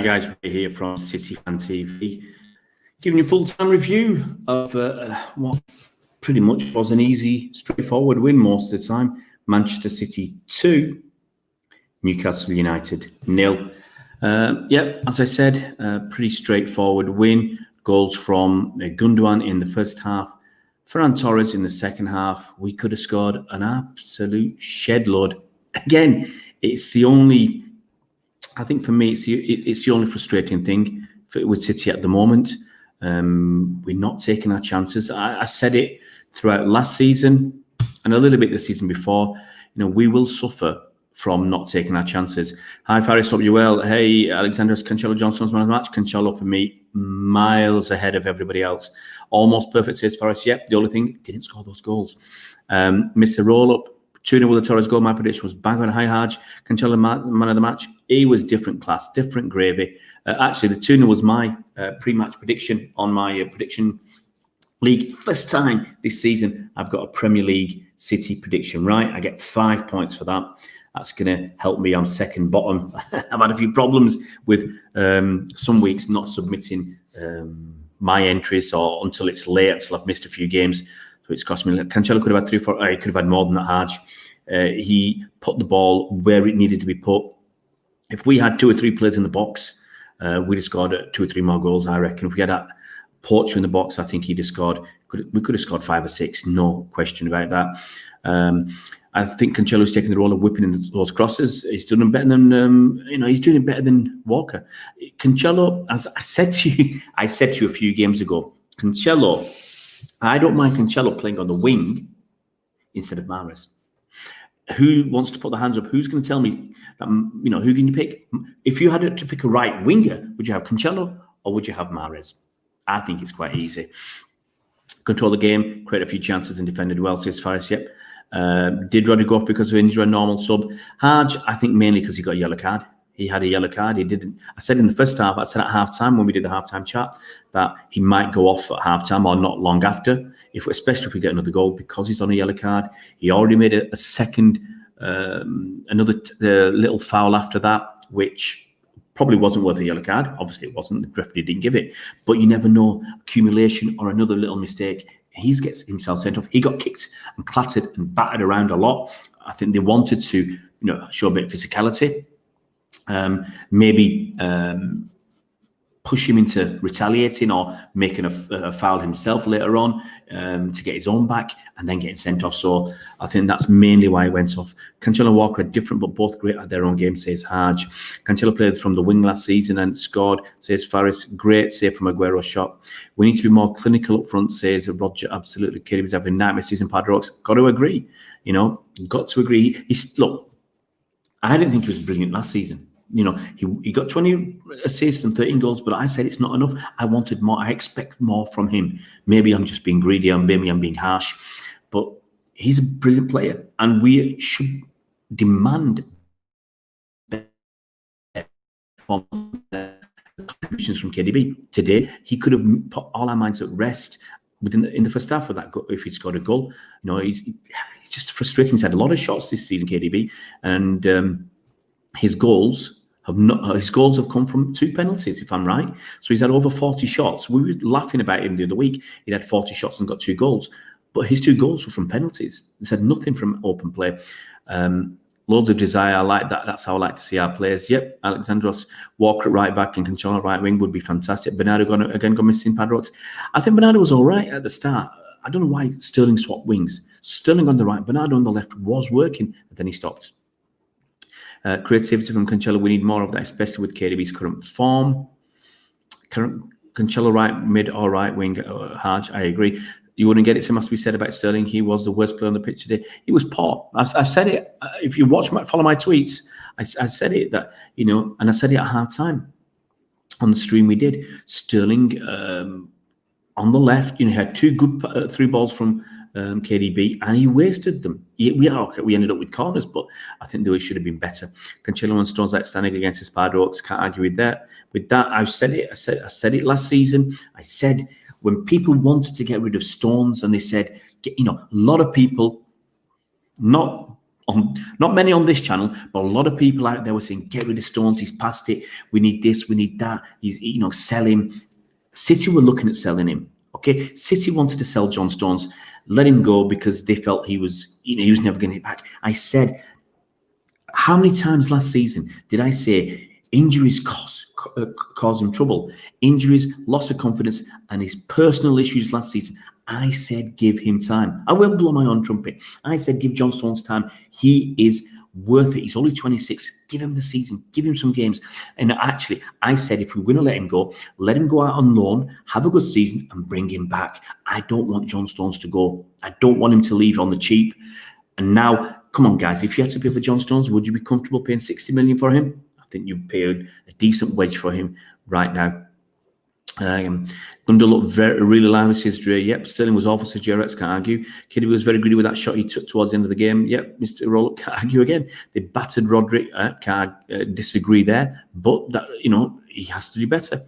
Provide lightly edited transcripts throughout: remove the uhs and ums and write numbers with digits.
guys, we're here from City Fan TV, giving you a full-time review of what pretty much was an easy, straightforward win most of the time. Manchester City 2, Newcastle United 0. As I said, pretty straightforward win. Goals from Gundogan in the first half, Ferran Torres in the second half. We could have scored an absolute shed load. Again, it's the only... I think for me, it's the only frustrating thing with City at the moment. We're not taking our chances. I said it throughout last season and a little bit the season before. We will suffer from not taking our chances. Hi, Faris, hope you're well. Hey, Alexander's Cancelo Johnson's man of the match. Cancelo for me, miles ahead of everybody else. Almost perfect, says Faris. Yep, the only thing, didn't score those goals. Mr. Roll-Up, 2-0 with the Torres goal. My prediction was bang on high Haj. Cancelo, man of the match. He was different class, different gravy. Actually, the 2-0 was my pre-match prediction on my prediction league. First time this season I've got a Premier League City prediction right. I get 5 points for that. That's going to help me. I'm second bottom. I've had a few problems with some weeks not submitting my entries or until it's late, until I've missed a few games. So it's cost me. Cancelo could have had 3-4. He could have had more than that, Haj. He put the ball where it needed to be put. If we had 2 or 3 players in the box, we'd have scored 2 or 3 more goals, I reckon. If we had that Poacher in the box, I think he'd have scored. We could have scored 5 or 6, no question about that. I think Cancelo's taking the role of whipping in those crosses. He's doing them better than he's doing it better than Walker. Cancelo, as I said to you a few games ago, Cancelo. I don't mind Cancelo playing on the wing instead of Mahrez. Who wants to put their hands up? Who's going to tell me that, who can you pick? If you had to pick a right winger, would you have Cancelo or would you have Mahrez? I think it's quite easy. Control the game, create a few chances and defended well, says Faris. Yep. Did Rodri go off because of injury, a normal sub? Haj, I think mainly because he got a yellow card. He had a yellow card. He didn't. I said in the first half, I said at halftime when we did the halftime chat that he might go off at halftime or not long after, especially if we get another goal because he's on a yellow card. He already made a second, another little foul after that, which probably wasn't worth a yellow card. Obviously, it wasn't. The referee didn't give it, but you never know. Accumulation or another little mistake. He gets himself sent off. He got kicked and clattered and battered around a lot. I think they wanted to, show a bit of physicality. Maybe push him into retaliating or making a foul himself later on to get his own back and then getting sent off. So I think that's mainly why he went off. Cancelo and Walker are different, but both great at their own game, says Haj. Cancelo played from the wing last season and scored, says Faris. Great save from Aguero's shot. We need to be more clinical up front, says Roger. Absolutely. KDB's having nightmare season. Padrock's got to agree. Got to agree. Look, I didn't think he was brilliant last season. He got 20 assists and 13 goals, but I said it's not enough. I wanted more. I expect more from him. Maybe I'm just being greedy, and maybe I'm being harsh, but he's a brilliant player, and we should demand contributions from KDB. Today, he could have put all our minds at rest in the first half with that goal, if he'd scored a goal. He's just frustrating. He's had a lot of shots this season, KDB, and his goals have come from 2 penalties, if I'm right. So he's had over 40 shots. We were laughing about him the other week. He had 40 shots and got 2 goals. But his 2 goals were from penalties. He's had nothing from open play. Loads of desire. I like that. That's how I like to see our players. Yep, Alexandros, Walker at right back and Cancelo at right wing would be fantastic. Bernardo got missing Padrocks. I think Bernardo was all right at the start. I don't know why Sterling swapped wings. Sterling on the right, Bernardo on the left was working, and then he stopped. Creativity from Cancelo, we need more of that, especially with KDB's current form. Cancelo right mid or right wing, Haj, I agree. You wouldn't get it, so must be said about Sterling. He was the worst player on the pitch today. He was poor. I've said it. If you follow my tweets, I said it that, and I said it at half time on the stream we did. Sterling on the left, he had 2 good through balls from KDB, and he wasted them. We ended up with corners, but I think they should have been better. Cancelo and Stones outstanding against his Padrocks. Can't argue with that. With that, I've said it. I said it last season. I said when people wanted to get rid of Stones, and they said, a lot of people, not not many on this channel, but a lot of people out there were saying, get rid of Stones, he's past it, we need this, we need that, he's, sell him. City were looking at selling him. Okay, City wanted to sell John Stones, let him go because they felt he was never going to get back. I said, how many times last season did I say injuries cause him trouble? Injuries, loss of confidence, and his personal issues last season. I said, give him time. I will blow my own trumpet. I said, give John Stones time. He is worth it. He's only 26. Give him the season. Give him some games. And actually, I said, if we're going to let him go out on loan, have a good season, and bring him back. I don't want John Stones to go. I don't want him to leave on the cheap. And now, come on, guys, if you had to pay for John Stones, would you be comfortable paying 60 million for him? I think you'd pay a decent wage for him right now. Going to look really loud, says Dre. Yep, Sterling was awful, says Jerex, can't argue. Kiddy was very greedy with that shot he took towards the end of the game. Yep, Mr. Roll-Up, can't argue again. They battered Roderick, can't disagree there. But, that he has to do better.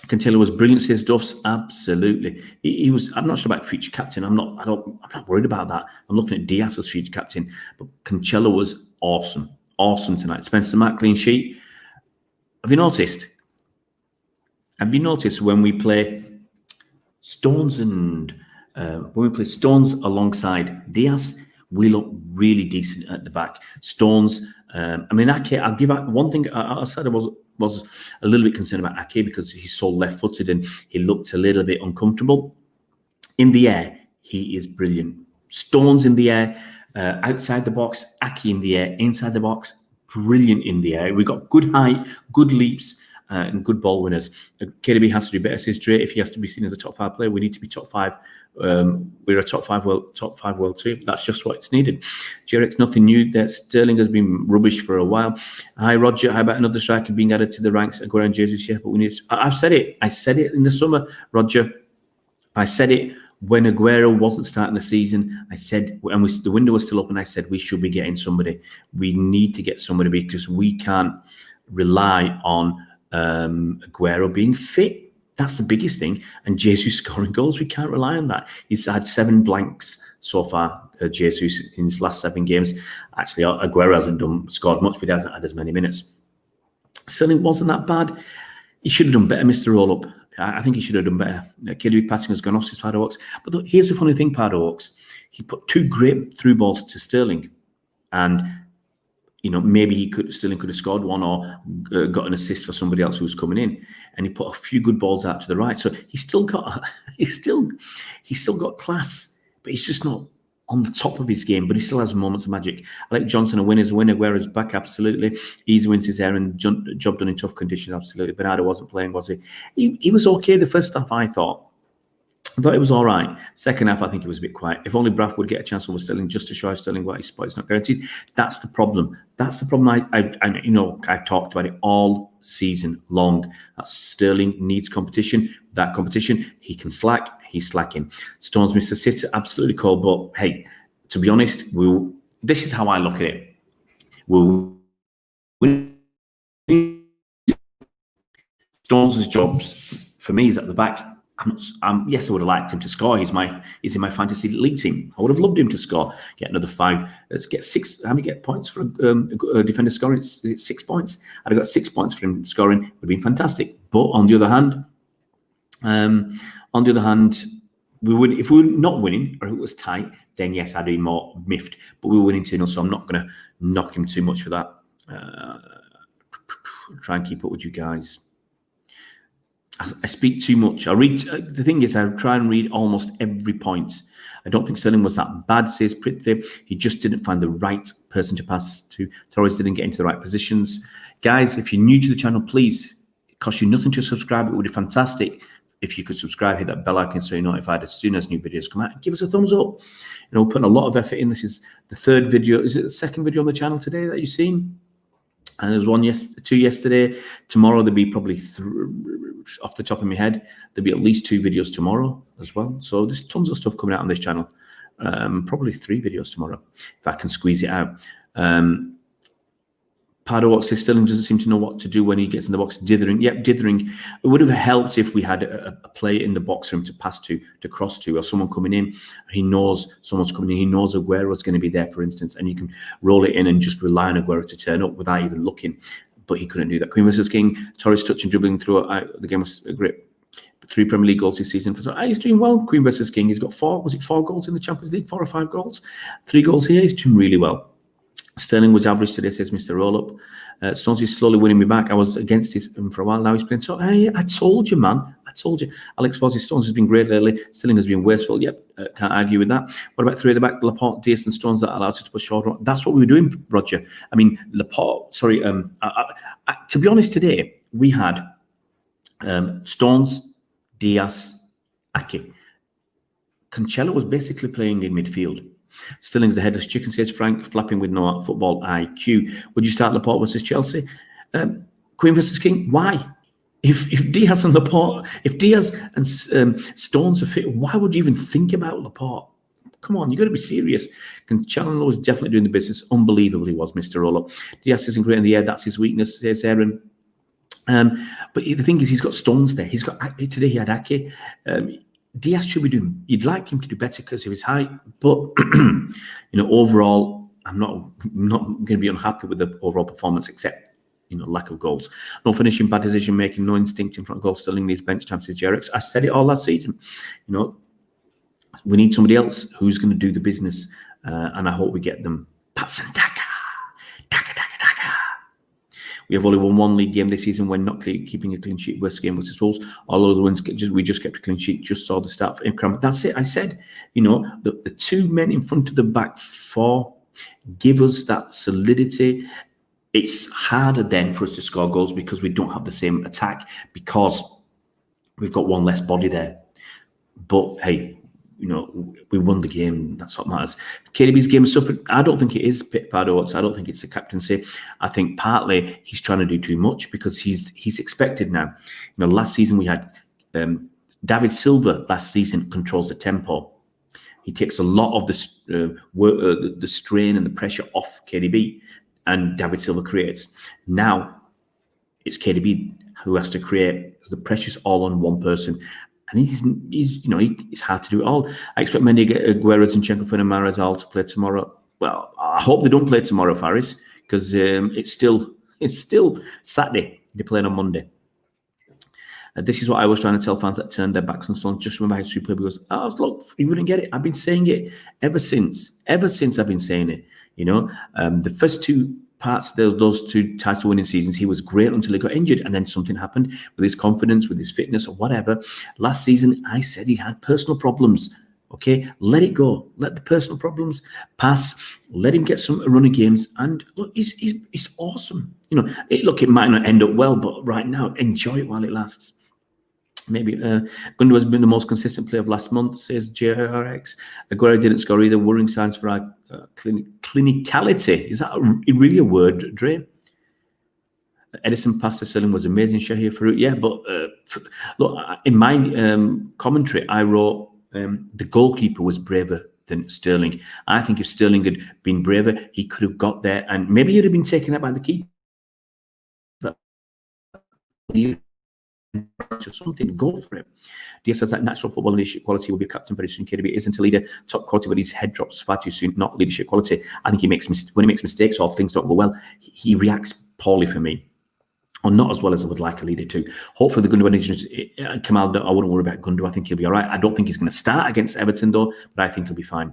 Cancelo was brilliant, says Duffs. Absolutely. He was, I'm not sure about future captain. I'm not worried about that. I'm looking at Diaz as future captain. But Cancelo was awesome. Awesome tonight. Spencer Matt, clean sheet. Have you noticed when we play Stones alongside Diaz, we look really decent at the back. Stones, I'll give out one thing. I said I was a little bit concerned about Ake because he's so left-footed and he looked a little bit uncomfortable. In the air, he is brilliant. Stones in the air, outside the box, Ake in the air, inside the box, brilliant in the air. We've got good height, good leaps, and good ball winners. KDB has to do better, says Dre. If he has to be seen as a top 5 player, we need to be top 5. We're a top 5 world team. That's just what's needed. Jerex, nothing new there. Sterling has been rubbish for a while. Hi, Roger. How about another striker being added to the ranks? Aguero and Jesus, yeah, but we need. I've said it. I said it in the summer, Roger. I said it when Aguero wasn't starting the season. I said, and the window was still open. I said we should be getting somebody. We need to get somebody because we can't rely on Aguero being fit. That's the biggest thing. And Jesus scoring goals, we can't rely on that. He's had 7 blanks so far, Jesus, in his last 7 games. Actually, Aguero hasn't scored much, but he hasn't had as many minutes. Sterling wasn't that bad. He should have done better, Mr. Roll-Up. I think he should have done better. KDB passing has gone off, says Pardo Oaks. But look, here's the funny thing, Pardo Oaks. He put 2 great through balls to Sterling. And maybe Sterling could have scored one or got an assist for somebody else who was coming in, and he put a few good balls out to the right. So he's still got class, but he's just not on the top of his game. But he still has moments of magic. I like Johnson a winner's winner. Aguero's back, absolutely. Easy wins his air and job done in tough conditions, absolutely. Bernardo wasn't playing, was he? He was okay the first half, I thought. I thought it was all right. Second half, I think it was a bit quiet. If only Braff would get a chance over Sterling just to show Sterling what his spot is not guaranteed. That's the problem. That's the problem. I've talked about it all season long. That Sterling needs competition. That competition, he can slack. He's slacking. Stones, Mr. City, absolutely cold. But hey, to be honest, this is how I look at it. We'll win. Stones' jobs for me is at the back. Yes, I would have liked him to score. He's in my fantasy league team. I would have loved him to score. Get another 5. Let's get 6. How many get points for a defender scoring? It's 6 points. I'd have got 6 points for him scoring. It would have been fantastic. But on the other hand, we would, if we were not winning or if it was tight, then yes, I'd be more miffed. But we were winning 2-0, so I'm not going to knock him too much for that. Try and keep up with you guys. I speak too much. The thing is, I try and read almost every point. I don't think Sterling was that bad, says Prithvi. He just didn't find the right person to pass to. Torres didn't get into the right positions. Guys, if you're new to the channel, please, it costs you nothing to subscribe. It would be fantastic if you could subscribe, hit that bell icon so you're notified as soon as new videos come out. And give us a thumbs up. We're putting a lot of effort in. This is the 3rd video. Is it the 2nd video on the channel today that you've seen? And there's 2 yesterday. Tomorrow there'll be probably off the top of my head, there'll be at least 2 videos tomorrow as well. So there's tons of stuff coming out on this channel. Probably 3 videos tomorrow if I can squeeze it out. Pardo says Sterling doesn't seem to know what to do when he gets in the box. Dithering. Yep, dithering. It would have helped if we had a player in the box for him to pass to cross to, or someone coming in. He knows someone's coming in. He knows Aguero's going to be there, for instance, and you can roll it in and just rely on Aguero to turn up without even looking. But he couldn't do that. Queen versus King. Torres touching, dribbling through. The game was great. 3 Premier League goals this season. He's doing well. Queen versus King. He's got 4 goals in the Champions League? 4 or 5 goals? 3 goals here. He's doing really well. Sterling was average today, says Mr. Roll-Up. Stones is slowly winning me back. I was against him for a while. Now he's playing. So, hey, I told you, man. I told you. Alex Fozzie, Stones has been great lately. Sterling has been wasteful. Yep, can't argue with that. What about 3 at the back? Laporte, Diaz and Stones that allowed us to push forward. That's what we were doing, Roger. I mean, Laporte, sorry. To be honest, today, we had Stones, Diaz, Ake. Cancelo was basically playing in midfield. Stilling's the headless chicken, says Frank, flapping with no football IQ. Would you start Laporte versus Chelsea? Queen versus King? Why? If Diaz and Laporte, if Diaz and Stones are fit, why would you even think about Laporte? Come on, you got to be serious. Cancelo was definitely doing the business. Unbelievably was, Mr. Roller. Diaz isn't great in the air. That's his weakness, says Aaron. But the thing is, he's got Stones there. He's got today. He had Ake. Diaz should be doing. You'd like him to do better because of his height, but overall, I'm not going to be unhappy with the overall performance, except lack of goals, no finishing, bad decision making, no instinct in front of goal. Sterling needs bench time, says Jerex. I said it all last season. We need somebody else who's going to do the business, and I hope we get them. Patson Daka. We have only won 1 league game this season when not keeping a clean sheet. Worst game versus Wolves. All other ones, we just kept a clean sheet. Just saw the start for Ikram. That's it. I said, the 2 men in front of the back 4 give us that solidity. It's harder then for us to score goals because we don't have the same attack because we've got 1 less body there. But hey, we won the game. That's what matters. KDB's game suffered. I don't think it is Pardo. I don't think it's the captaincy. I think partly he's trying to do too much because he's expected now. Last season we had David Silva. Last season controls the tempo. He takes a lot of the strain and the pressure off KDB, and David Silva creates. Now it's KDB who has to create. The pressure's all on one person. And it's hard to do it all. I expect many Aguero, Zinchenko, and Mahrez all to play tomorrow. Well, I hope they don't play tomorrow, Faris, because it's still Saturday. They're playing on Monday. This is what I was trying to tell fans that turned their backs on Stones. Just remember how superb he was. Look, you wouldn't get it. I've been saying it ever since. I've been saying it. The first 2 parts of those 2 title-winning seasons, he was great until he got injured, and then something happened with his confidence, with his fitness, or whatever. Last season, I said he had personal problems. Okay, let it go. Let the personal problems pass. Let him get some run of games, and look, he's awesome. It might not end up well, but right now, enjoy it while it lasts. Maybe Gundogan has been the most consistent player of last month, says JRX. Aguero didn't score either. Worrying signs for our clinicality. Is that really a word, Dre? Edison past Sterling was amazing. Shahir Farouk. Yeah, but look, in my commentary, I wrote the goalkeeper was braver than Sterling. I think if Sterling had been braver, he could have got there, and maybe he'd have been taken out by the keeper. But or something, go for it. Diaz says that natural football leadership quality will be a captain very soon. KDB isn't a leader, top quality, but his head drops far too soon, not leadership quality. I think when he makes mistakes or things don't go well, he reacts poorly for me, or not as well as I would like a leader to. Hopefully the Gundogan, Kamal, I wouldn't worry about Gundogan. I think he'll be all right. I don't think he's going to start against Everton though, but I think he'll be fine.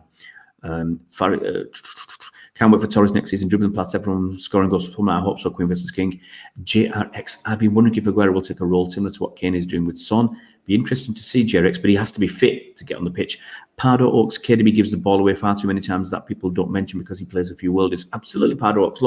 Can't wait for Torres next season. Dribbling past everyone, scoring goals for I hope so. Queen versus King. JRX. I've been wondering if Aguero will take a role similar to what Kane is doing with Son. Be interesting to see JRX, but he has to be fit to get on the pitch. Pardo Oaks. KDB gives the ball away far too many times that people don't mention because he plays a few worldies. Absolutely, Pardo Oaks.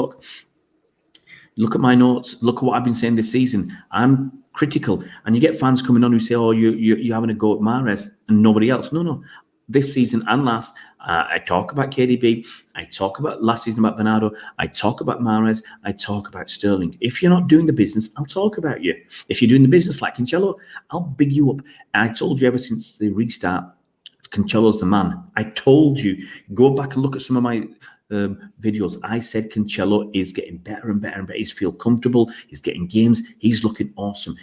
Look at my notes. Look at what I've been saying this season. I'm critical, and you get fans coming on who say, "Oh, you're having a go at Mahrez and nobody else." No. This season and last, I talk about KDB. I talk about last season about Bernardo. I talk about Mahrez. I talk about Sterling. If you're not doing the business, I'll talk about you. If you're doing the business like Cancelo, I'll big you up. I told you ever since the restart, Cancelo's the man. I told you. Go back and look at some of my videos. I said Cancelo is getting better and better and better. He's feel comfortable. He's getting games. He's looking awesome.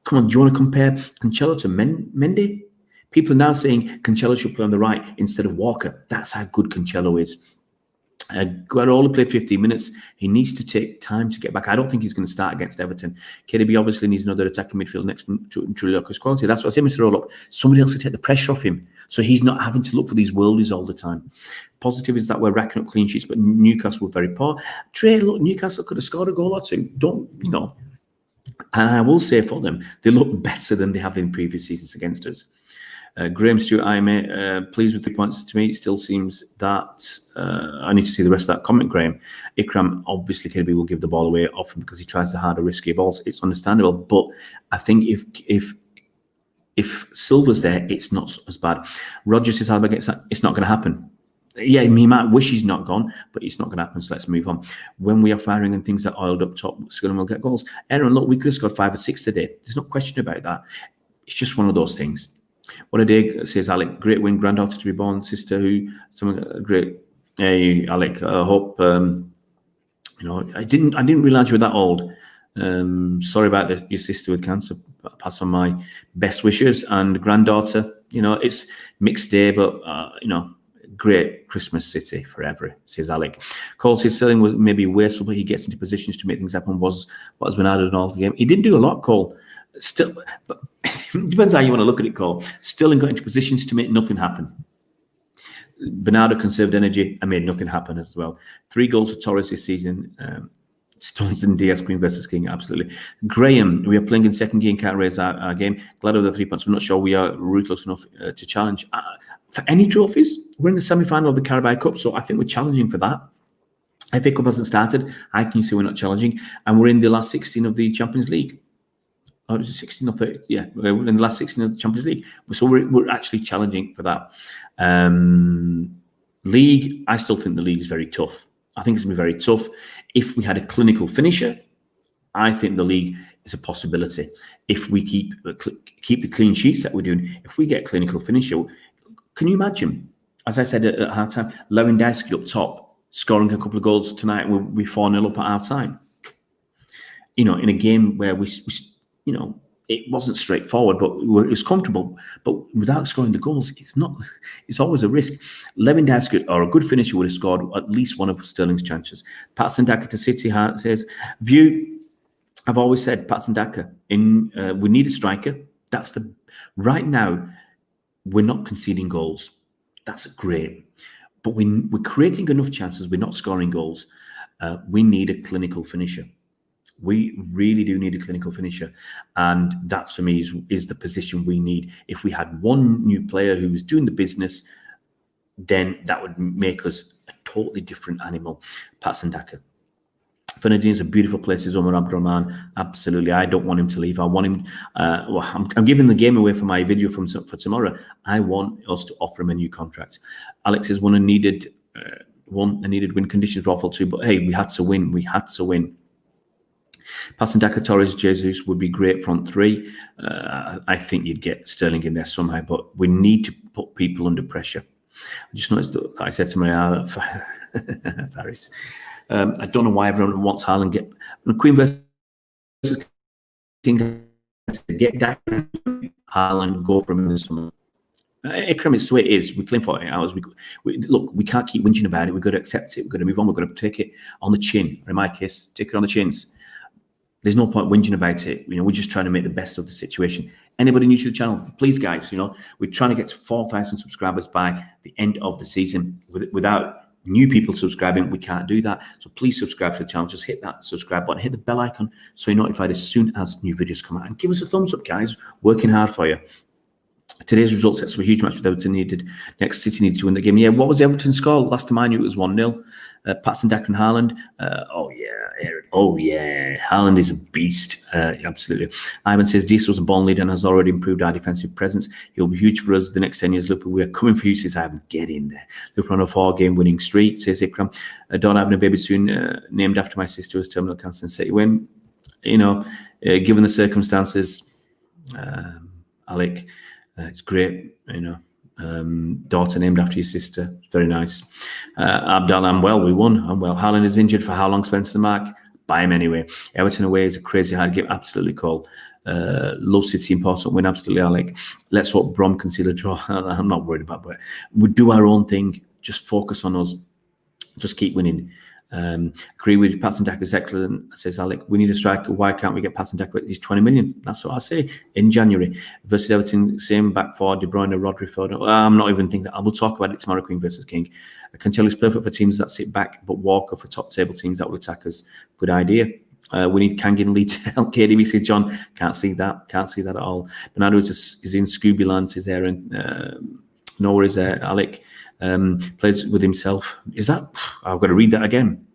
Come on, do you want to compare Cancelo to Mendy? People are now saying Cancelo should play on the right instead of Walker. That's how good Cancelo is. Guardiola played 15 minutes. He needs to take time to get back. I don't think he's going to start against Everton. KDB obviously needs another attacking midfield next to Lucas quality. That's what I say, Mr. Roll-Up. Somebody else to take the pressure off him, so he's not having to look for these worldies all the time. Positive is that we're racking up clean sheets, but Newcastle were very poor. Trey, look, Newcastle could have scored a goal or two. And I will say for them, they look better than they have in previous seasons against us. Graham Stewart, I'm pleased with the points. To me, it still seems that I need to see the rest of that comment, Graham. Ikram, obviously, KDB will give the ball away often because he tries the harder, riskier balls. It's understandable, but I think if Silva's there, it's not as bad. Roger says, it's not going to happen. Yeah, he might wish he's not gone, but it's not going to happen, so let's move on. When we are firing and things are oiled up top, Scotland will get goals. Aaron, look, we could have scored 5 or 6 today. There's no question about that. It's just one of those things. What a day, says Alec. Great win, granddaughter to be born, sister who, great. Hey, Alec, I hope, I didn't realise you were that old. Sorry about your sister with cancer. Pass on my best wishes. And granddaughter, it's mixed day, but, great Christmas city forever, says Alec. Cole says Sterling was maybe wasteful, but he gets into positions to make things happen. Was what has been added in all the game. He didn't do a lot, Cole. Still, but it depends how you want to look at it, Cole. Sterling got into positions to make nothing happen. Bernardo conserved energy and made nothing happen as well. 3 goals for Torres this season. Stones and Diaz, Queen versus King, absolutely. Graham, we are playing in second gear and can't raise our game. Glad of the 3 points. We're not sure we are ruthless enough to challenge for any trophies. We're in the semi-final of the Carabao Cup, so I think we're challenging for that. FA Cup hasn't started. How can you say we're not challenging? And we're in the last 16 of the Champions League. Oh, it was 16 or 30? Yeah, we're in the last 16 of the Champions League. So we're actually challenging for that. League, I still think the league is very tough. I think it's going to be very tough. If we had a clinical finisher, I think the league is a possibility. If we keep the clean sheets that we're doing, if we get a clinical finisher, can you imagine, as I said at half-time, Lewandowski up top, scoring a couple of goals tonight, we'll be 4-0 up at half-time. In a game where we it wasn't straightforward, but it was comfortable. But without scoring the goals, it's always a risk. Lewandowski or a good finisher would have scored at least one of Sterling's chances. Patson Daka to City Heart says, View, I've always said Patson Daka, we need a striker. Right now, we're not conceding goals. That's great. But we're creating enough chances. We're not scoring goals. We need a clinical finisher. We really do need a clinical finisher. And that, for me, is the position we need. If we had one new player who was doing the business, then that would make us a totally different animal. Patson Daka. Fernandinho is a beautiful place, says Omar Abdurrahman. Absolutely. I don't want him to leave. I want him. I'm giving the game away for my video for tomorrow. I want us to offer him a new contract. Alex says, a needed win. Conditions were awful too, but hey, we had to win. Patson Daka, Torres, Jesus would be great front three. I think you'd get Sterling in there somehow, but we need to put people under pressure. I just noticed that I said to Maria Faris, I don't know why everyone wants Haaland get Queen versus King. Get Daka, Haaland, go for him in the summer. Ikram, it's the way it is. We're playing 48 hours. Look, we can't keep whinging about it. We've got to accept it. We've got to move on. We've got to take it on the chin. In my case, take it on the chins. There's no point whinging about it. We're just trying to make the best of the situation. Anybody new to the channel, please, guys, we're trying to get to 4,000 subscribers by the end of the season. Without new people subscribing, we can't do that. So please subscribe to the channel. Just hit that subscribe button, hit the bell icon so you're notified as soon as new videos come out. And give us a thumbs up, guys. Working hard for you. Today's result sets up a huge match with Everton needed. Next, City needed to win the game. Yeah, what was the Everton score? Last time I knew it was 1-0. Patson Daka and Haaland. Haaland is a beast. Absolutely. Ivan says, Diesel's a born leader and has already improved our defensive presence. He'll be huge for us the next 10 years. Liverpool, we are coming for you, says Ivan. Get in there. Liverpool on a 4-game winning streak, says Ikram. Don't having a baby soon, named after my sister who has terminal cancer and City win. Given the circumstances, Alec, it's great, daughter named after your sister. Very nice. Abdal, I'm well. We won. I'm well. Haaland is injured. For how long, Spencer Mark? Buy him anyway. Everton away is a crazy hard game. Absolutely cool. Love City, important win. Absolutely, Alec. Let's hope Brom can seal a draw. I'm not worried about it. We'll do our own thing. Just focus on us. Just keep winning. Agree with Patson Daka's excellent, says Alec. We need a striker. Why can't we get Patson Daka? He's 20 million. That's what I say. In January versus Everton, same back four, De Bruyne, Rodri, Foden. I'm not even thinking that. I will talk about it tomorrow. Queen versus King. Cancelo is perfect for teams that sit back, but Walker for top table teams that will attack us. Good idea. We need Kangin Lee to help KDB, says John. Can't see that. Can't see that at all. Bernardo is in Scooby Land, says Aaron. Noah is there. Alec. Plays with himself. Is that? I've got to read that again.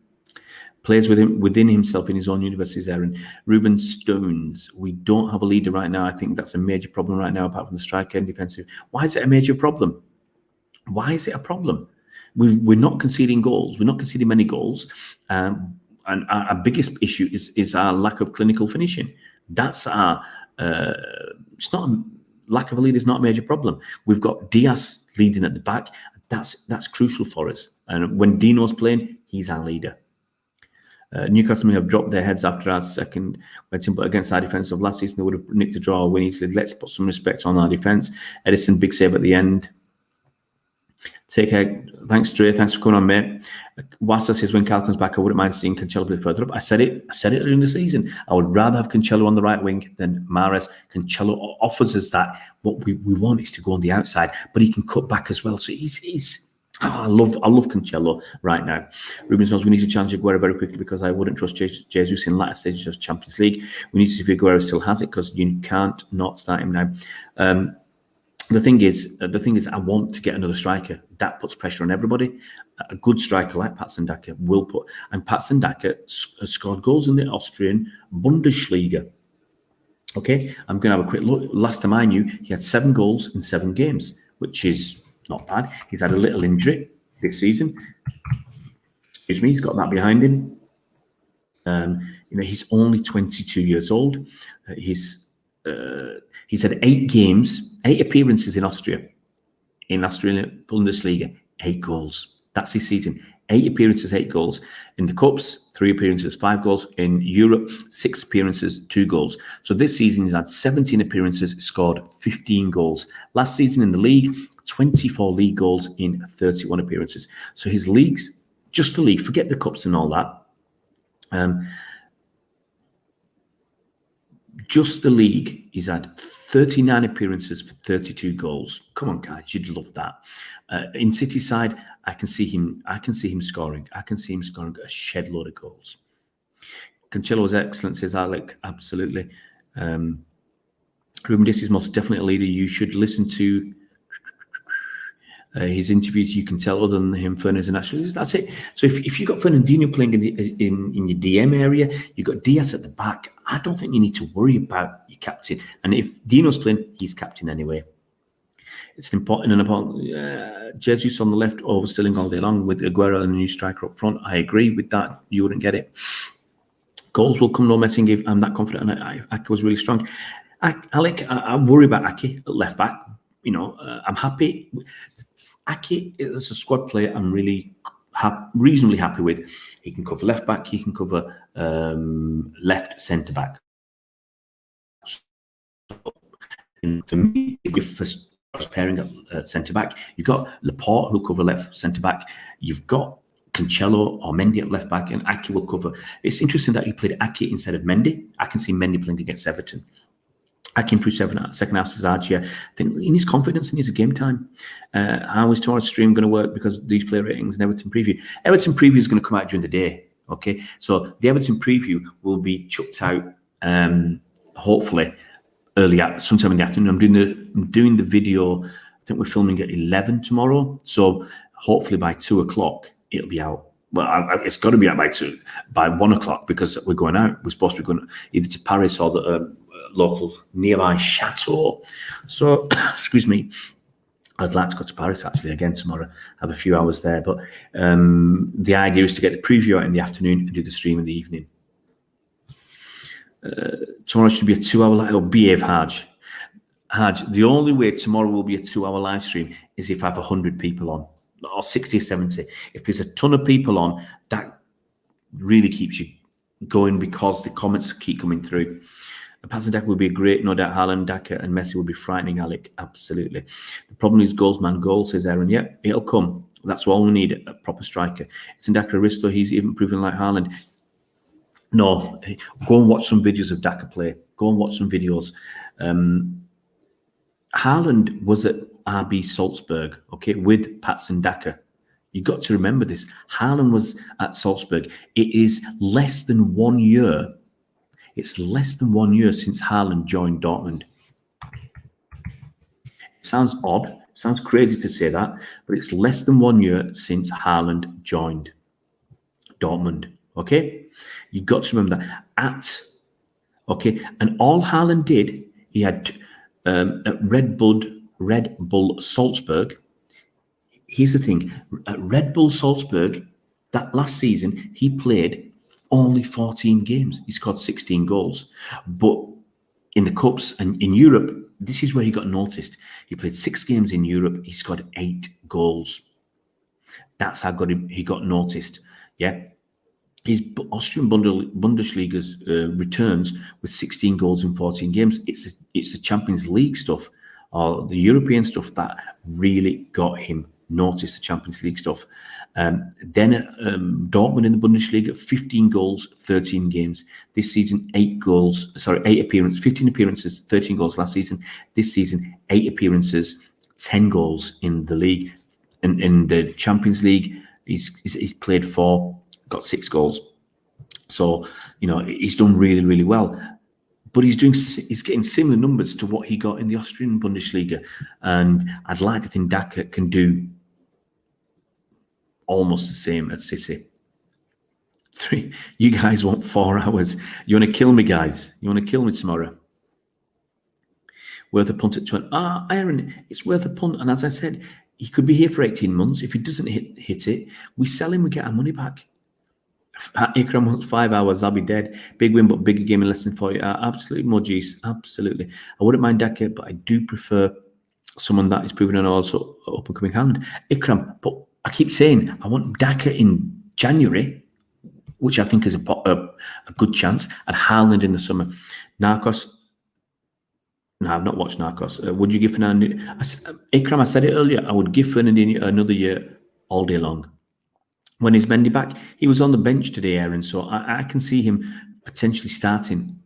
Plays within himself in his own universe, is Aaron. Ruben Stones. We don't have a leader right now. I think that's a major problem right now, apart from the striker and defensive. Why is it a major problem? Why is it a problem? We're not conceding goals. We're not conceding many goals. And our biggest issue is our lack of clinical finishing. That's our. It's not a lack of a leader. Is not a major problem. We've got Diaz leading at the back. That's crucial for us. And when Dino's playing, he's our leader. Newcastle may have dropped their heads after our second went in, but against our defence of last season, they would have nicked a draw or win easily. Let's put some respect on our defence. Edison, big save at the end. Take care. Thanks, Dre. Thanks for coming on, mate. Wassa says when Cal comes back, I wouldn't mind seeing Cancelo a bit further up. I said it during the season. I would rather have Cancelo on the right wing than Mahrez. Cancelo offers us that. What we want is to go on the outside, but he can cut back as well. So I love Cancelo right now. Ruben knows we need to challenge Aguero very quickly because I wouldn't trust Jesus in latter stages of Champions League. We need to see if Aguero still has it because you can't not start him now. The thing is, I want to get another striker. That puts pressure on everybody. A good striker like Patson Daka will put, and Patson Daka has scored goals in the Austrian Bundesliga. Okay, I'm going to have a quick look. Last time I knew, he had 7 goals in 7 games, which is not bad. He's had a little injury this season. Excuse me, he's got that behind him. He's only 22 years old. He's had 8 appearances in Austria, in Australian Bundesliga, 8 goals. That's his season. 8 appearances, 8 goals. In the Cups, 3 appearances, 5 goals. In Europe, 6 appearances, 2 goals. So this season, he's had 17 appearances, scored 15 goals. Last season in the league, 24 league goals in 31 appearances. So his leagues, just the league, forget the Cups and all that. Just the league, he's had 39 appearances for 32 goals. Come on, guys, you'd love that. In City side, I can see him scoring. I can see him scoring a shed load of goals. Cancelo was excellent, says Alec. Absolutely. Ruben Dias is most definitely a leader. You should listen to his interviews. You can tell other than him, Fernandez and Ashley. That's it. So if you've got Fernandinho playing in your DM area, you've got Diaz at the back, I don't think you need to worry about your captain. And if Dino's playing, he's captain anyway. It's important. Jesus on the left, overselling all day long with Aguero and a new striker up front. I agree with that. You wouldn't get it. Goals will come, no messing. I'm that confident. And Ake was really strong. Alec, I worry about Ake at left back. I'm happy. Ake is a squad player I'm really reasonably happy with. He can cover left back. He can cover left centre back. And for me, first pairing at centre back, you've got Laporte who'll cover left centre back. You've got Cancelo or Mendy at left back, and Ake will cover. It's interesting that he played Ake instead of Mendy. I can see Mendy playing against Everton. Ake improved second half as Archie. I think he needs confidence and needs a game time. How is tomorrow's stream going to work because of these player ratings and Everton preview? Everton preview is going to come out during the day. Okay, so the Everton preview will be chucked out hopefully early sometime in the afternoon. I'm doing the video. I think we're filming at 11 tomorrow, so hopefully by 2 o'clock it'll be out. Well, it's got to be out by 1 o'clock because we're going out. We're supposed to be going either to Paris or the local nearby chateau. So, excuse me, I'd like to go to Paris actually again tomorrow, have a few hours there. But the idea is to get the preview out in the afternoon and do the stream in the evening. Tomorrow should be a 2-hour live. Behave, Haj. Haj, the only way tomorrow will be a 2-hour live stream is if I have 100 people on, or 60 or 70. If there's a ton of people on, that really keeps you going because the comments keep coming through. Pass and Daka would be great, no doubt. Haaland, Daka, and Messi would be frightening, Alec. Absolutely. The problem is goals, man. Goal, says Aaron. Yeah, it'll come. That's all we need, a proper striker. It's in Daka Aristo. He's even proving like Haaland. No, go and watch some videos of Daka play. Go and watch some videos. Haaland was at RB Salzburg, okay, with Patson Daka. You got to remember this. Haaland was at Salzburg. It is less than 1 year. It's less than 1 year since Haaland joined Dortmund. It sounds odd. It sounds crazy to say that, but it's less than 1 year since Haaland joined Dortmund. Okay? You've got to remember that. Okay? And all Haaland did, he had at Red Bull Salzburg. Here's the thing. At Red Bull Salzburg, that last season, he played only 14 games. He scored 16 goals. But in the Cups and in Europe, this is where he got noticed. He played 6 games in Europe. He scored 8 goals. That's how good he got noticed. Yeah. His Austrian Bundesliga's returns with 16 goals in 14 games. It's the Champions League stuff or the European stuff that really got him noticed, the Champions League stuff. Then at Dortmund in the Bundesliga, 15 goals, 13 games. This season, 8 appearances, 15 appearances, 13 goals last season. This season, 8 appearances, 10 goals in the league. In the Champions League, he's played 4, got 6 goals. So, he's done really, really well. But he's getting similar numbers to what he got in the Austrian Bundesliga. And I'd like to think Daka can do almost the same at City. 3, you guys want 4 hours. You want to kill me, guys. You want to kill me tomorrow. Worth a punt at 20. Aaron, it's worth a punt. And as I said, he could be here for 18 months. If he doesn't hit it, we sell him, we get our money back. Ikram wants 5 hours, I'll be dead. Big win, but bigger game in less than 40. Absolutely, Mojis. Absolutely. I wouldn't mind Daka, but I do prefer someone that is proven and also up and coming hand. Ikram, but I keep saying I want Daka in January, which I think is a good chance, and Haaland in the summer. Narcos. No, I've not watched Narcos. Would you give Fernandinho? Ikram, I said it earlier, I would give Fernandinho another year all day long. When is Mendy back? He was on the bench today, Aaron, so I can see him potentially starting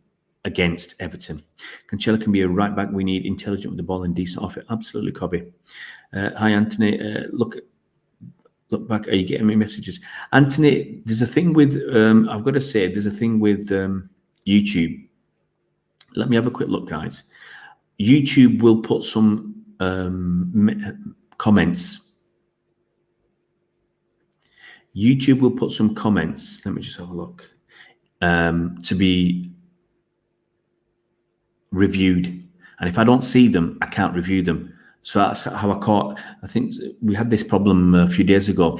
against Everton. Cancelo can be a right back. We need intelligent with the ball and decent off it. Absolutely, Cobby. Hi, Anthony. Look back. Are you getting me messages? Anthony, there's a thing with, I've got to say, there's a thing with YouTube. Let me have a quick look, guys. YouTube will put some comments. YouTube will put some comments. Let me just have a look. To be reviewed. And if I don't see them, I can't review them. So that's how I caught. I think we had this problem a few days ago.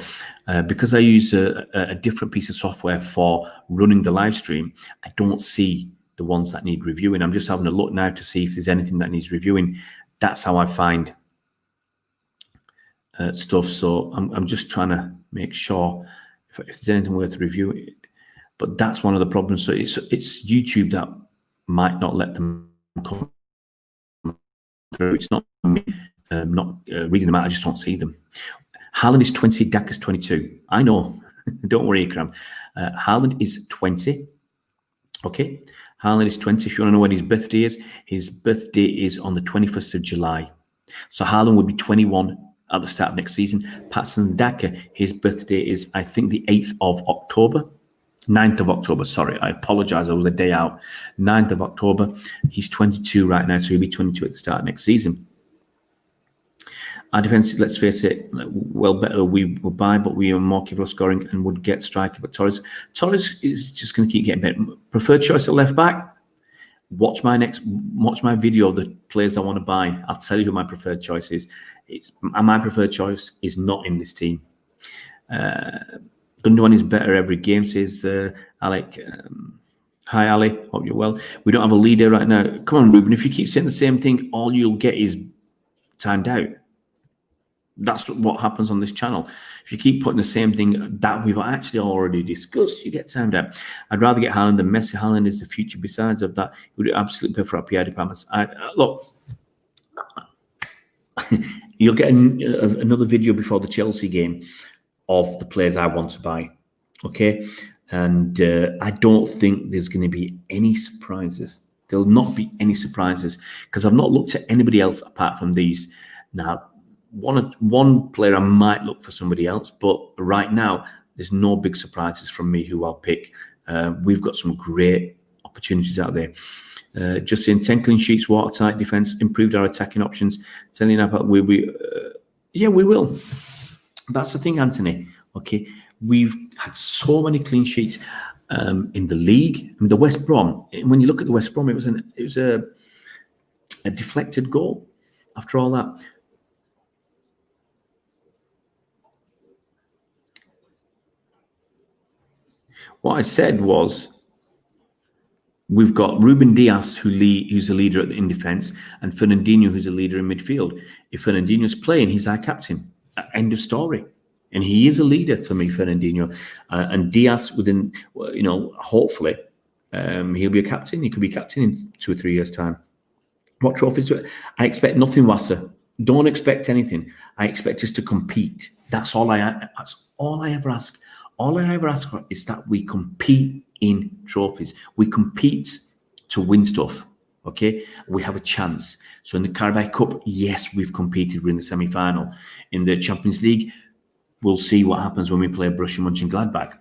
Because I use a different piece of software for running the live stream, I don't see the ones that need reviewing. I'm just having a look now to see if there's anything that needs reviewing. That's how I find stuff. So I'm just trying to make sure if there's anything worth reviewing. But that's one of the problems. So it's YouTube that might not let them come through. It's not me not reading them out. I just don't see them. Haaland is 20. Daka's 22. I know. Don't worry, Ikram. Haaland is 20. Okay. Haaland is 20. If you want to know when his birthday is on the 21st of July. So Haaland would be 21 at the start of next season. Patson Daka, his birthday is, I think, the 8th of October. 9th of October, sorry. I apologize. I was a day out. 9th of October. He's 22 right now, so he'll be 22 at the start of next season. Our defence, let's face it, well, better we will buy, but we are more capable of scoring and would get striker. But Torres is just going to keep getting better. Preferred choice at left back. Watch my video of the players I want to buy. I'll tell you who my preferred choice is. My preferred choice is not in this team. Gundogan is better every game, says Alec. Hi, Ali. Hope you're well. We don't have a leader right now. Come on, Ruben. If you keep saying the same thing, all you'll get is timed out. That's what happens on this channel. If you keep putting the same thing that we've actually already discussed, you get timed out. I'd rather get Haaland than Messi. Haaland is the future. Besides of that, he would absolutely pay for our PR departments. Look, you'll get another video before the Chelsea game of the players I want to buy. Okay? And I don't think there's going to be any surprises. There'll not be any surprises because I've not looked at anybody else apart from these. Now, one player I might look for somebody else, but right now there's no big surprises from me who I'll pick. We've got some great opportunities out there. Just saying 10 clean sheets, watertight defence, improved our attacking options. Telling you about yeah, we will. That's the thing, Anthony. Okay, we've had so many clean sheets in the league. I mean, the West Brom. When you look at the West Brom, it was a deflected goal. After all that. What I said was, we've got Ruben Dias, who's a leader in defence, and Fernandinho, who's a leader in midfield. If Fernandinho's playing, he's our captain. End of story. And he is a leader for me, Fernandinho. And Dias, within, hopefully, he'll be a captain. He could be captain in 2 or 3 years' time. What trophies do I expect? Nothing, Wasser. Don't expect anything. I expect us to compete. That's all I ever ask. All I ever ask for is that we compete in trophies. We compete to win stuff, okay? We have a chance. So in the Carabao Cup, yes, we've competed. We're in the semi-final. In the Champions League, we'll see what happens when we play Borussia Mönchengladbach.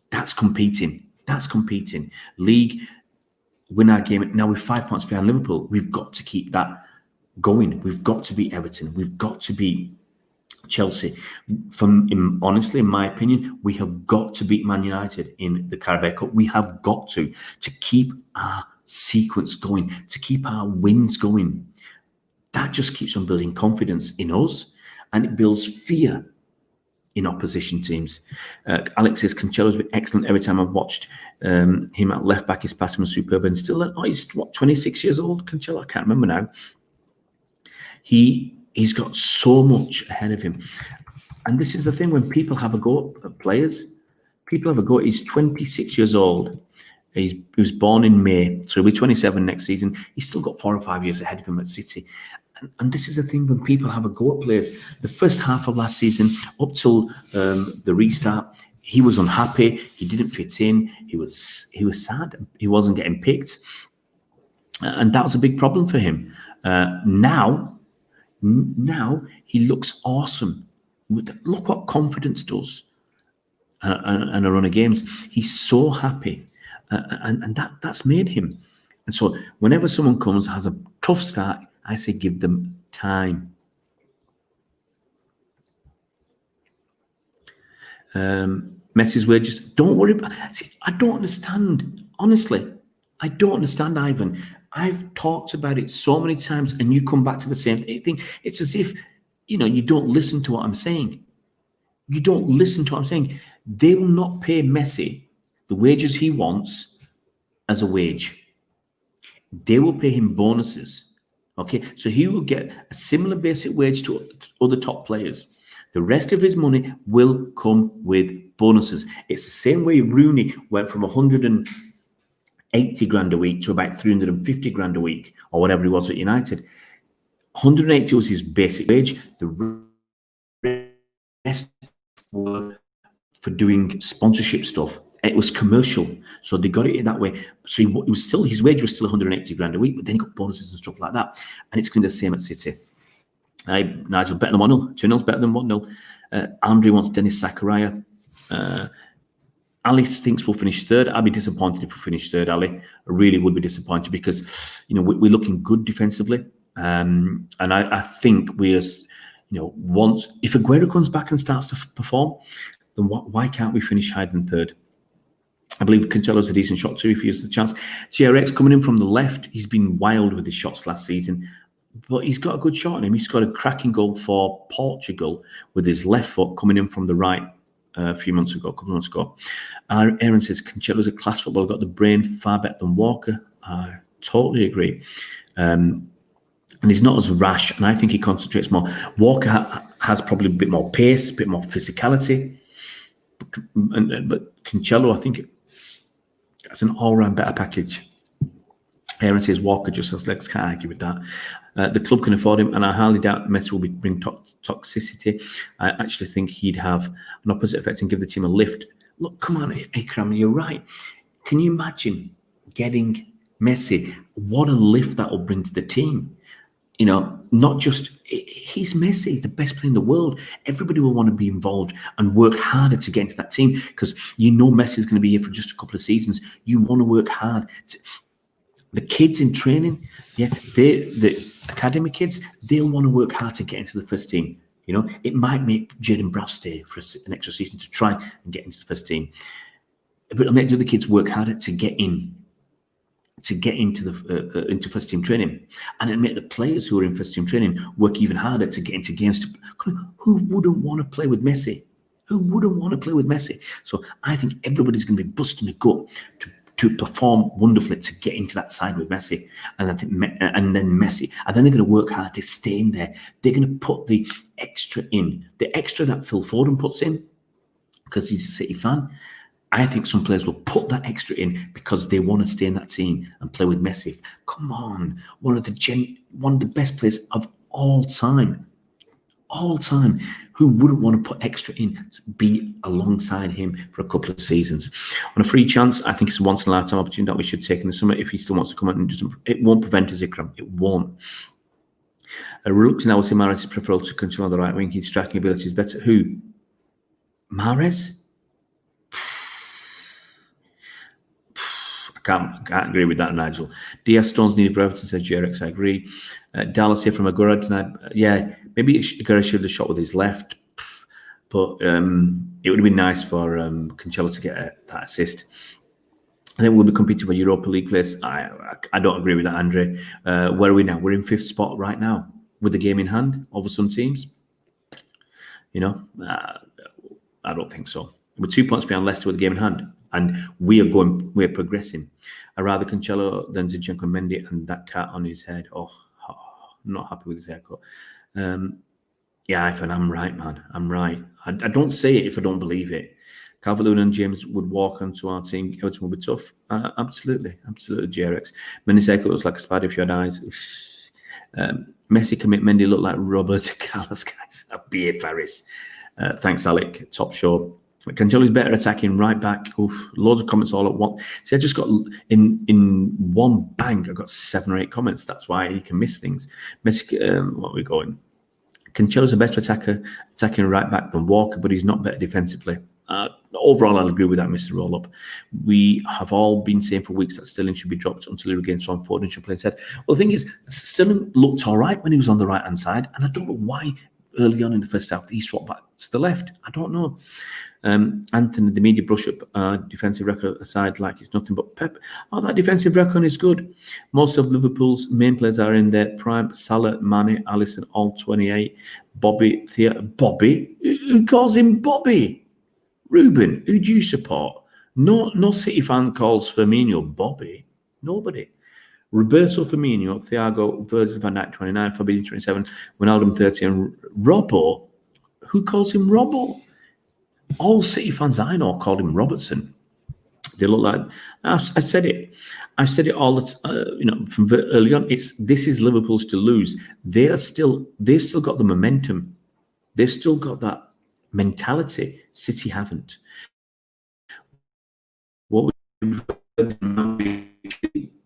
That's competing. That's competing. League, win our game. Now we're 5 points behind Liverpool. We've got to keep that going. We've got to beat Everton. We've got to beat Chelsea. Honestly, in my opinion, we have got to beat Man United in the Carabao Cup. We have got to keep our sequence going, to keep our wins going. That just keeps on building confidence in us, and it builds fear in opposition teams. Alex says Cancelo's been excellent every time I've watched him at left back. His passing was superb, and still, he's 26 years old. Cancelo, I can't remember now. He's got so much ahead of him. And this is the thing, when people have a go at players, people have a go. He's 26 years old. He was born in May, so he'll be 27 next season. He's still got 4 or 5 years ahead of him at City. And this is the thing, when people have a go at players. The first half of last season, up till the restart, he was unhappy. He didn't fit in. He was sad. He wasn't getting picked. And that was a big problem for him. Now he looks awesome. Look what confidence does and a run of games. He's so happy, and that's made him. And so whenever someone comes, has a tough start, I say give them time. Messi's wages, don't worry about. See, I don't understand. Honestly, I don't understand, Ivan. I've talked about it so many times, and you come back to the same thing. It's as if, you don't listen to what I'm saying. You don't listen to what I'm saying. They will not pay Messi the wages he wants as a wage. They will pay him bonuses. Okay, so he will get a similar basic wage to other top players. The rest of his money will come with bonuses. It's the same way Rooney went from 180 grand a week to about 350 grand a week, or whatever he was at United. 180 was his basic wage. The rest were for doing sponsorship stuff. It was commercial, so they got it in that way. So his wage was still 180 grand a week, but then he got bonuses and stuff like that. And it's going to be the same at City. Nigel, better than 1-0. 2-0's better than 1-0. Andre wants Dennis Zakaria. Alice thinks we'll finish third. I'd be disappointed if we finish third, Ali. I really would be disappointed because, we're looking good defensively. And I think we're, once, if Aguero comes back and starts to perform, then why can't we finish higher than third? I believe Cancelo's a decent shot too if he has the chance. GRX coming in from the left. He's been wild with his shots last season, but he's got a good shot on him. He's got a cracking goal for Portugal with his left foot coming in from the right a couple of months ago. Aaron says, Cancelo's a class footballer, got the brain far better than Walker. I totally agree. And he's not as rash, and I think he concentrates more. Walker has probably a bit more pace, a bit more physicality. But Cancelo, I think, that's an all-round better package. Aaron says Walker just has legs, can't argue with that. The club can afford him, and I highly doubt Messi will bring toxicity. I actually think he'd have an opposite effect and give the team a lift. Look, come on, Ikram, you're right. Can you imagine getting Messi? What a lift that will bring to the team. You know, not just, he's Messi, the best player in the world. Everybody will want to be involved and work harder to get into that team because you know Messi is going to be here for just a couple of seasons. You want to work hard. The kids in training, the academy kids, they'll want to work hard to get into the first team. You know, it might make Jaden Brow stay for an extra season to try and get into the first team. But it'll make the other kids work harder to get in. To get into the into first team training, and it make the players who are in first team training work even harder to get into games. Who wouldn't want to play with Messi? Who wouldn't want to play with Messi? So I think everybody's going to be busting a gut to perform wonderfully to get into that side with Messi, and then Messi, and then they're going to work hard to stay in there. They're going to put the extra in, the extra that Phil Foden puts in because he's a City fan. I think some players will put that extra in because they want to stay in that team and play with Messi. Come on, one of the best players of all time. Who wouldn't want to put extra in to be alongside him for a couple of seasons? On a free chance, I think it's a once in a lifetime opportunity that we should take in the summer if he still wants to come out and do something. It won't prevent us, Ikram. It won't. Reluctant, I would say Mahrez is preferable to control on the right wing. His striking ability is better. Who? Mahrez? Can't agree with that, Nigel. Diaz Stones needed for Everton, says Jerex. I agree. Dallas here from Aguero tonight. Yeah, maybe Aguero should have shot with his left, but it would have been nice for Cancelo to get that assist. I think we'll be competing for Europa League place. I don't agree with that, Andre. Where are we now? We're in 5th spot right now with the game in hand over some teams. You know, I don't think so. We're 2 points behind Leicester with the game in hand. And we're progressing. I rather Cancelo than Zinchenko and Mendy and that cat on his head. I'm not happy with his haircut. Yeah, Ivan, I'm right, man. I'm right. I don't say it if I don't believe it. Calvert-Lewin and James would walk onto our team. Everton will be tough. Absolutely, Jerex. Mendy's haircut looks like a spider if you had eyes. Messi commit Mendy look like Roberto Carlos, guys. B.A. Faris. Thanks, Alec. Top show. Cancelo's better attacking right back. Oof, loads of comments all at once. See, I just got in one bang. I got 7 or 8 comments. That's why you can miss things. Messi, what are we going? Cancelo's a better attacking right back than Walker, but he's not better defensively. Overall, I'll agree with that, Mr. Roll-Up. We have all been saying for weeks that Sterling should be dropped until he regains form. Foden should play instead. Well, the thing is, Sterling looked all right when he was on the right-hand side, and I don't know why early on in the first half he swapped back to the left. I don't know. Anthony, the media brush up defensive record aside like it's nothing but Pep. Oh, that defensive record is good. Most of Liverpool's main players are in their prime. Salah, Mane, Alisson, all 28. Bobby, who calls him Bobby? Ruben, who do you support? No City fan calls Firmino Bobby. Nobody. Roberto Firmino, Thiago, Virgil van Dijk 29, Fabinho 27, Wijnaldum 30, and Robbo. Who calls him Robbo? All City fans I know called him Robertson. They look like I said it. I've said it all. From early on. This is Liverpool's to lose. They've still got the momentum. They've still got that mentality. City haven't. What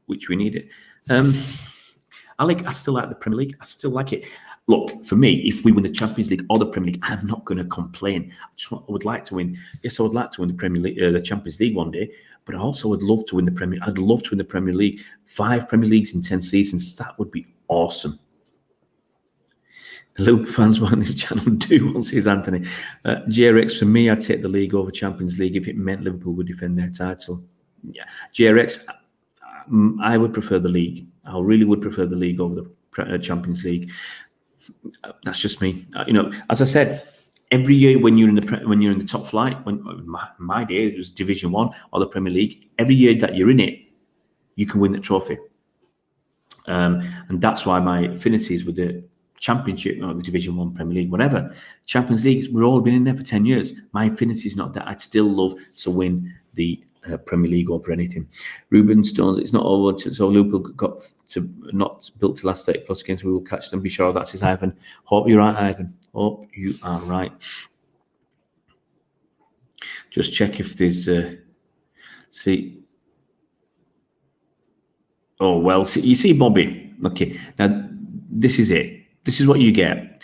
which we need it. I still like the Premier League. I still like it. Look, for me, if we win the Champions League or the Premier League, I'm not going to complain. I would like to win. Yes, I would like to win the Premier League, the Champions League one day. But I also would love to win the Premier. I'd love to win the Premier League. 5 Premier Leagues in 10 seasons. That would be awesome. The Liverpool fans want this channel do, says Anthony. JRX, for me, I'd take the league over Champions League if it meant Liverpool would defend their title. Yeah, JRX, I would prefer the league. I really would prefer the league over the Champions League. That's just me. As I said, every year when you're in the top flight, when my day it was Division 1 or the Premier League, every year that you're in it, you can win the trophy. And that's why my affinities with the Championship or the Division 1, Premier League, whatever, Champions Leagues, we've all been in there for 10 years. My affinity is not that. I'd still love to win the Premier League over anything. Ruben Stones, it's not over. So Liverpool got to not built to last 30 plus games. We will catch them. Be sure that's his Ivan. Hope you're right, Ivan. Hope you are right. Just check if there's see. Oh well, see, you see, Bobby. Okay, now this is it. This is what you get.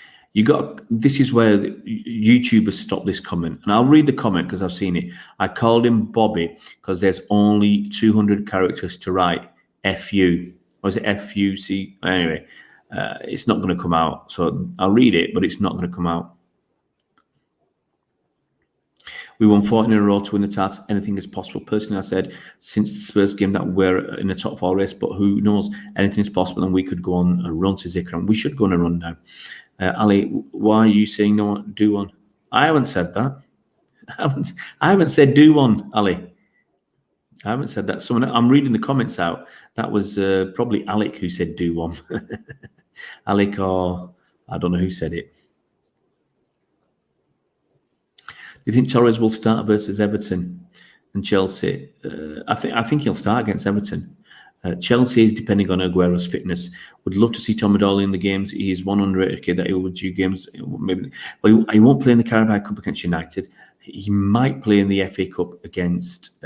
This is where YouTubers stop this comment, and I'll read the comment because I've seen it. I called him Bobby because there's only 200 characters to write. FU, or is it FUC? Anyway, it's not going to come out. So I'll read it, but it's not going to come out. We won 14 in a row to win the task. Anything is possible. Personally, I said since the Spurs game that we're in a top 4 race, but who knows? Anything is possible, and we could go on a run to Zikram. We should go on a run now. Ali, why are you saying no one do one? I haven't said that. I haven't said do one, Ali. I haven't said that. I'm reading the comments out. That was probably Alec who said do one. Alec, or I don't know who said it. Do you think Torres will start versus Everton and Chelsea? I think he'll start against Everton. Chelsea is depending on Aguero's fitness. Would love to see Tomadoli in the games. He is one underrated kid that he will do games. Maybe, well, he won't play in the Carabao Cup against United. He might play in the FA Cup against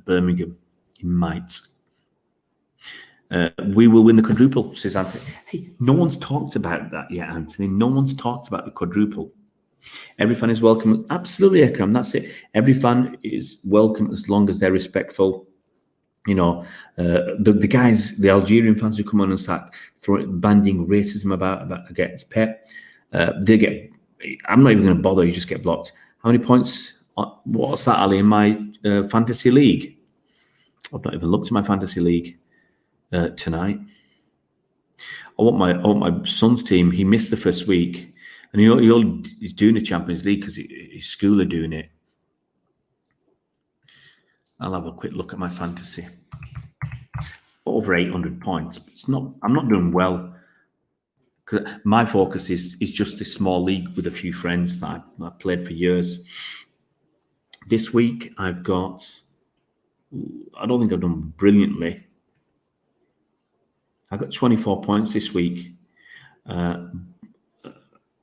Birmingham. He might. We will win the quadruple, says Anthony. Hey, no one's talked about that yet, Anthony. No one's talked about the quadruple. Every fan is welcome. Absolutely, Akram. That's it. Every fan is welcome as long as they're respectful. You know, the guys, the Algerian fans who come on and start banding racism about against Pep, they get. I'm not even going to bother. You just get blocked. How many points? What's that, Ali? In my fantasy league, I've not even looked at my fantasy league tonight. I want my son's team. He missed the first week. And he's doing the Champions League because his school are doing it. I'll have a quick look at my fantasy. Over 800 points. I'm not doing well because my focus is just this small league with a few friends that I played for years. This week I've got. I don't think I've done brilliantly. I got 24 points this week.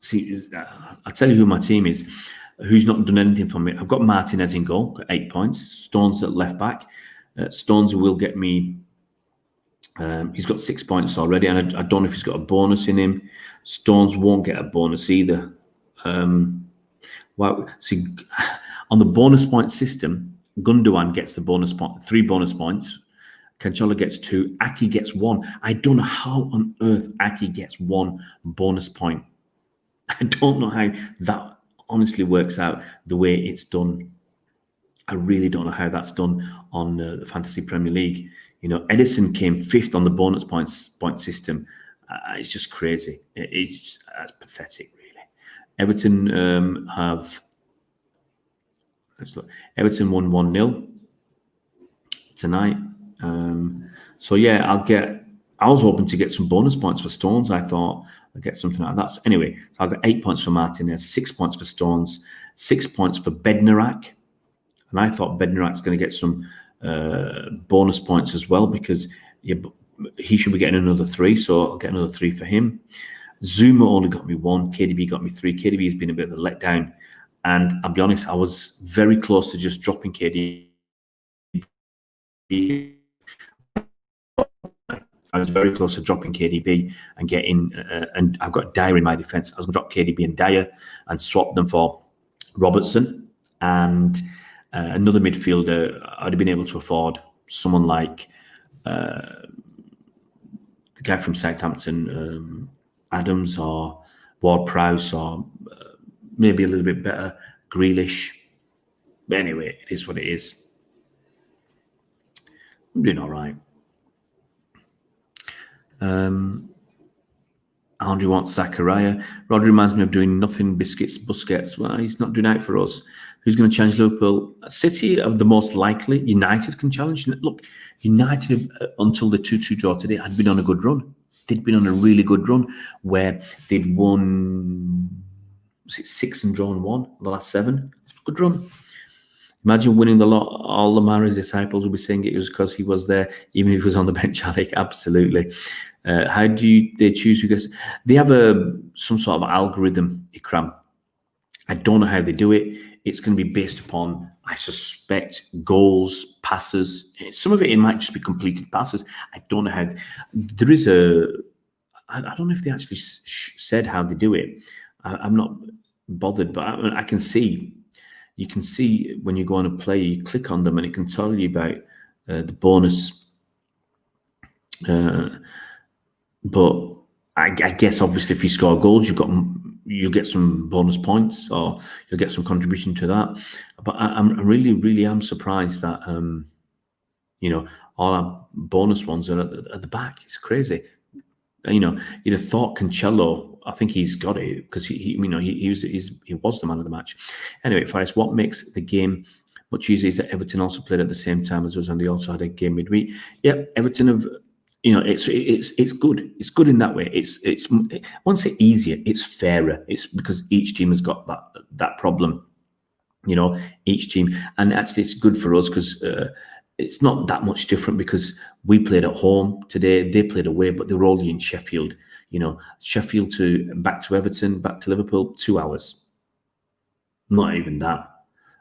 See, I'll tell you who my team is, who's not done anything for me. I've got Martinez in goal, got 8 points. Stones at left back. Stones will get me. He's got 6 points already, and I don't know if he's got a bonus in him. Stones won't get a bonus either. See, on the bonus point system, Gundogan gets the bonus point, 3 bonus points. Cancelo gets 2. Aki gets 1. I don't know how on earth Aki gets 1 bonus point. I don't know how that honestly works out the way it's done. I really don't know how that's done on the Fantasy Premier League. You know, Edison came 5th on the bonus point system. It's just crazy. It's pathetic, really. Everton have. Let's look. Everton won 1-0 tonight. So yeah, I was hoping to get some bonus points for Stones. I thought I'd get something out of that. So anyway, I've got 8 points for Martinez, 6 points for Stones, 6 points for Bednarak. And I thought Bednarak's going to get some bonus points as well because he should be getting another 3. So I'll get another 3 for him. Zuma only got me 1. KDB got me 3. KDB has been a bit of a letdown. And I'll be honest, I was very close to just dropping KDB. I was very close to dropping KDB and getting, and I've got Dyer in my defence. I was going to drop KDB and Dyer and swap them for Robertson and another midfielder. I'd have been able to afford someone like the guy from Southampton, Adams or Ward-Prowse, or maybe a little bit better, Grealish. But anyway, it is what it is. I'm doing all right. Andrew wants Zachariah. Rodri reminds me of doing nothing, biscuits, Busquets. Well, he's not doing out for us. Who's going to challenge Liverpool? City are the most likely. United can challenge. Look, United, until the 2-2 draw today, had been on a good run. They'd been on a really good run where they'd won, was it 6 and drawn 1, the last 7? Good run. Imagine winning the lot. All the Mahrez disciples will be saying it was because he was there, even if he was on the bench, Alec. Absolutely. How do they choose who gets? They have some sort of algorithm, Ikram. I don't know how they do it. It's going to be based upon, I suspect, goals, passes. Some of it might just be completed passes. I don't know how. There is I don't know if they actually said how they do it. I'm not bothered, but I can see. You can see when you go on a play, you click on them, and it can tell you about the bonus. But I guess obviously if you score goals, you'll get some bonus points, or you'll get some contribution to that. But I'm really am surprised that all our bonus ones are at the back. It's crazy. You'd have thought Cancelo. I think he's got it because he was the man of the match. Anyway, Faris, what makes the game much easier is that Everton also played at the same time as us, and they also had a game midweek. Yeah, Everton have. It's good. It's good in that way. It's I won't say easier. It's fairer. It's because each team has got that problem. Each team, and actually it's good for us because it's not that much different because we played at home today. They played away, but they were all in Sheffield. Sheffield back to Everton, back to Liverpool, 2 hours. Not even that.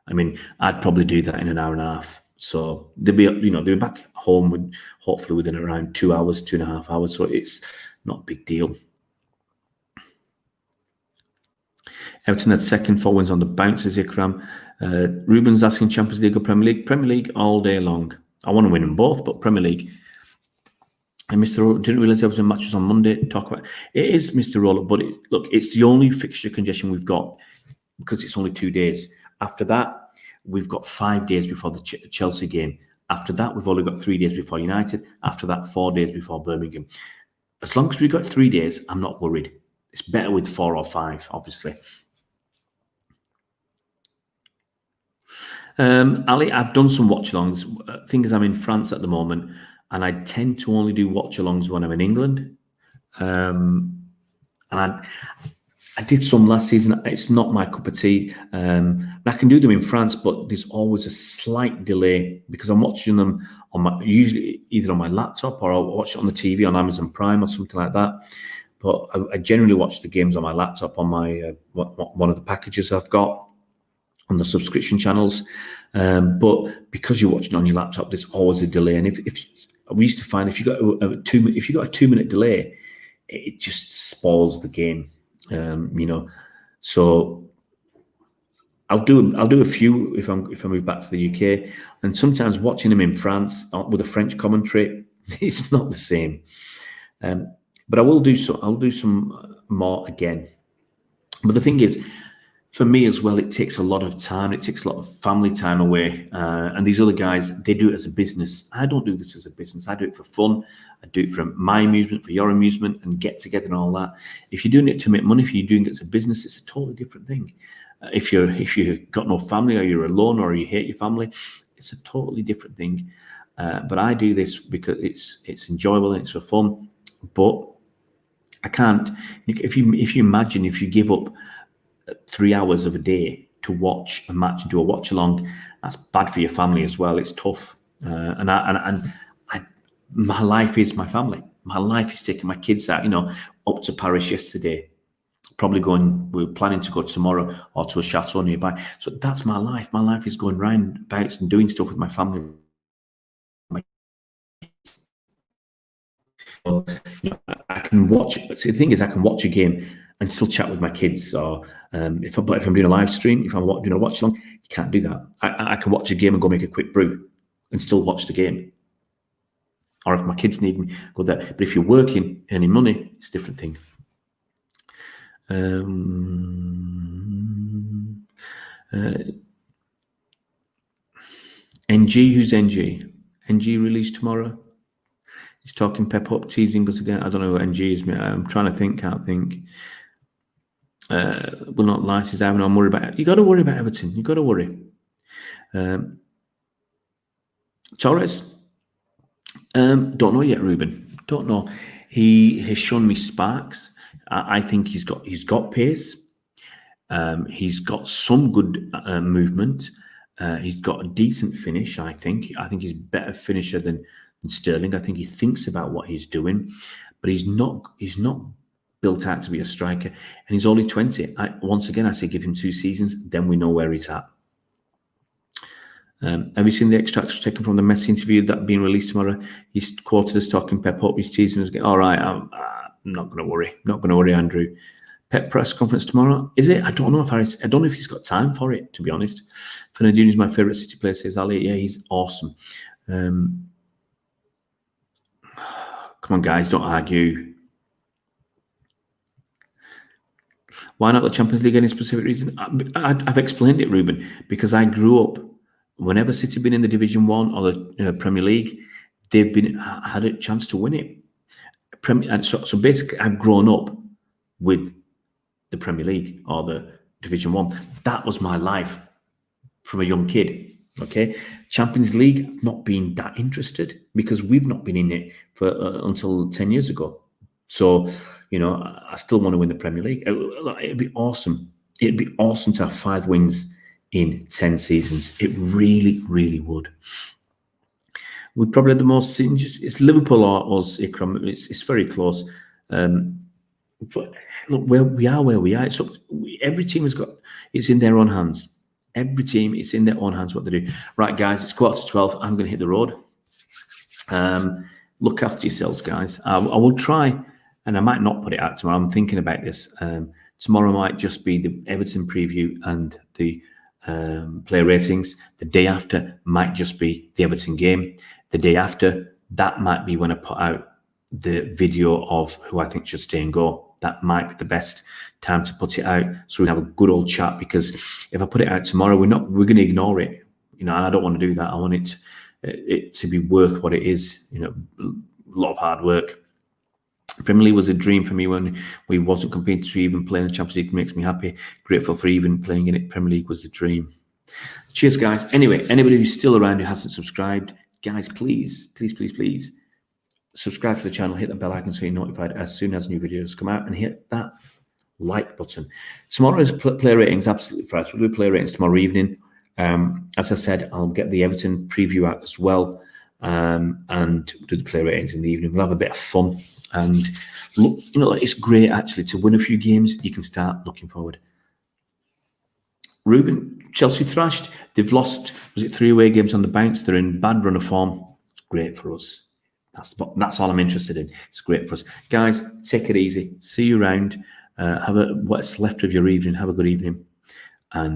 I mean, I'd probably do that in an hour and a half. So they'll be back home hopefully within around 2 hours, 2.5 hours. So it's not a big deal. Everton had second, 4 wins on the bounces, Ikram. Ruben's asking Champions League or Premier League? Premier League all day long. I want to win them both, but Premier League. And Mr. Roller, didn't realise there was a matches on Monday. Talk about it is Mr. Roller, but look, it's the only fixture congestion we've got because it's only 2 days. After that, we've got 5 days before the Chelsea game. After that, we've only got 3 days before United. After that, 4 days before Birmingham. As long as we've got 3 days, I'm not worried. It's better with 4 or 5, obviously. Ali, I've done some watch-alongs. Thing is, I'm in France at the moment, and I tend to only do watch-alongs when I'm in England. And I did some last season. It's not my cup of tea. I can do them in France, but there's always a slight delay because I'm watching them usually either on my laptop or I'll watch it on the TV on Amazon Prime or something like that. But I generally watch the games on my laptop on my one of the packages I've got on the subscription channels. But because you're watching on your laptop, there's always a delay. And if we used to find if you got a 2-minute delay, it just spoils the game. So I'll do a few if I move back to the UK, and sometimes watching them in France with a French commentary, it's not the same. But I'll do some more again. But the thing is, for me as well, it takes a lot of time. It takes a lot of family time away. And these other guys, they do it as a business. I don't do this as a business. I do it for fun. I do it for my amusement, for your amusement, and get together and all that. If you're doing it to make money, if you're doing it as a business, it's a totally different thing. If you've got no family, or you're alone, or you hate your family, it's a totally different thing. But I do this because it's enjoyable and it's for fun. But I can't. If you imagine if you give up 3 hours of a day to watch a match and do a watch along, that's bad for your family as well. It's tough, my life is my family. My life is taking my kids out. Up to Paris yesterday. Probably we're planning to go tomorrow or to a chateau nearby. So that's my life. My life is going round about and doing stuff with my family. I can watch. See, the thing is, I can watch a game and still chat with my kids. Or if I'm doing a live stream, if I'm doing a watch along, you can't do that. I can watch a game and go make a quick brew and still watch the game. Or if my kids need me, go there. But if you're working, earning money, it's a different thing. NG, who's NG? NG released tomorrow? He's talking Pep up, teasing us again. I don't know what NG is, mate. I'm trying to think, can't think. Will not lie, says Ivan. I'm worried about it. You got to worry about Everton. You got to worry. Torres, don't know yet, Ruben. Don't know. He has shown me sparks. I think he's got pace. He's got some good movement. He's got a decent finish. I think he's a better finisher than Sterling. I think he thinks about what he's doing, but he's not built out to be a striker, and he's only 20. Once again, I say give him 2 seasons, then we know where he's at. Have you seen the extracts taken from the Messi interview that being released tomorrow? He's quoted as talking Pep up. He's teasing us. All right, I'm not going to worry. Not going to worry, Andrew. Pep press conference tomorrow. Is it? I don't know if he's got time for it, to be honest. Fernandinho is my favourite City player, says Ali. Yeah, he's awesome. Come on, guys, don't argue. Why not the Champions League? Any specific reason? I've explained it, Ruben, because I grew up, whenever City have been in the Division 1 or the Premier League, they've had a chance to win it. So basically, I've grown up with the Premier League or the Division 1. That was my life from a young kid. Okay, Champions League, not being that interested because we've not been in it for until 10 years ago. So, you know, I still want to win the Premier League. It'd be awesome. It'd be awesome to have 5 wins in 10 seasons. It really, really would. We probably had the most changes. It's Liverpool or us, Ikram. It's very close. But look, where we are. Every team it's in their own hands. Every team, it's in their own hands what they do. Right, guys, it's 11:45. I'm going to hit the road. Look after yourselves, guys. I will try, and I might not put it out tomorrow. I'm thinking about this. Tomorrow might just be the Everton preview and the player ratings. The day after might just be the Everton game. The day after, that might be when I put out the video of who I think should stay and go. That might be the best time to put it out, so we can have a good old chat. Because if I put it out tomorrow, we're going to ignore it. You know, and I don't want to do that. I want it to be worth what it is. You know, a lot of hard work. Premier League was a dream for me when we wasn't competing to even play in the Champions League. Makes me happy. Grateful for even playing in it. Premier League was the dream. Cheers, guys. Anyway, anybody who's still around who hasn't subscribed, guys, please subscribe to the channel, hit the bell icon so you're notified as soon as new videos come out, and hit that like button. Tomorrow's player ratings absolutely fresh. We'll do player ratings tomorrow evening. As I said, I'll get the Everton preview out as well, and do the player ratings in the evening. We'll have a bit of fun, and look, you know, it's great actually to win a few games. You can start looking forward. Ruben, Chelsea thrashed. They've lost, was it 3 away games on the bounce? They're in bad run of form. It's great for us. That's all I'm interested in. It's great for us. Guys, take it easy. See you around. Have what's left of your evening. Have a good evening. And